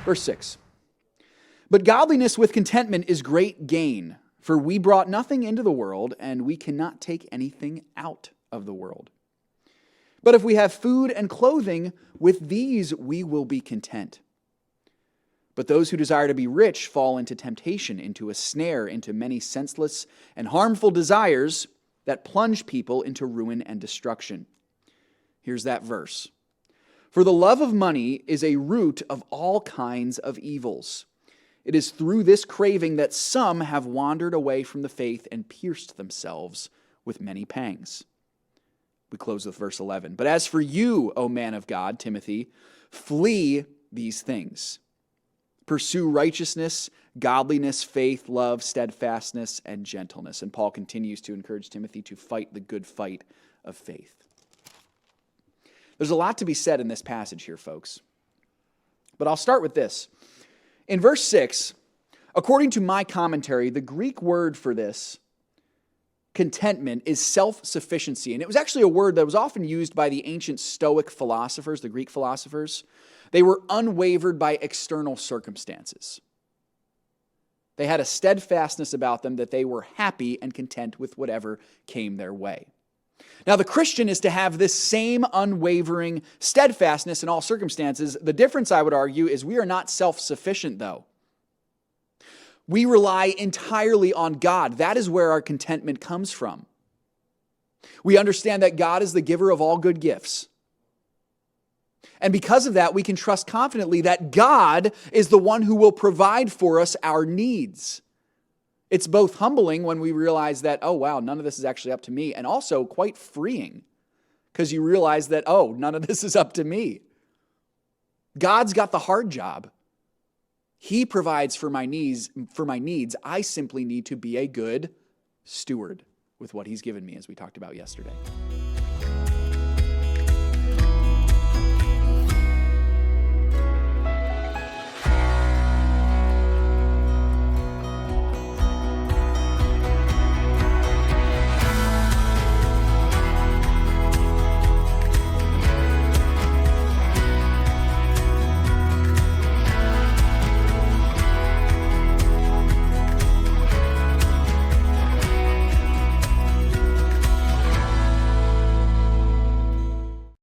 Verse 6. But godliness with contentment is great gain, for we brought nothing into the world, and we cannot take anything out of the world. But if we have food and clothing, with these we will be content. But those who desire to be rich fall into temptation, into a snare, into many senseless and harmful desires that plunge people into ruin and destruction. Here's that verse. For the love of money is a root of all kinds of evils. It is through this craving that some have wandered away from the faith and pierced themselves with many pangs. We close with verse 11. But as for you, O man of God, Timothy, flee these things. Pursue righteousness, godliness, faith, love, steadfastness, and gentleness. And Paul continues to encourage Timothy to fight the good fight of faith. There's a lot to be said in this passage here, folks. But I'll start with this. In verse 6, according to my commentary, the Greek word for this, contentment, is self-sufficiency. And it was actually a word that was often used by the ancient Stoic philosophers, the Greek philosophers. They were unwavered by external circumstances. They had a steadfastness about them that they were happy and content with whatever came their way. Now, the Christian is to have this same unwavering steadfastness in all circumstances. The difference, I would argue, is we are not self-sufficient, though. We rely entirely on God. That is where our contentment comes from. We understand that God is the giver of all good gifts. And because of that, we can trust confidently that God is the one who will provide for us our needs. It's both humbling when we realize that, oh, wow, none of this is actually up to me, and also quite freeing because you realize that, oh, none of this is up to me. God's got the hard job. He provides for my needs. I simply need to be a good steward with what He's given me, as we talked about yesterday.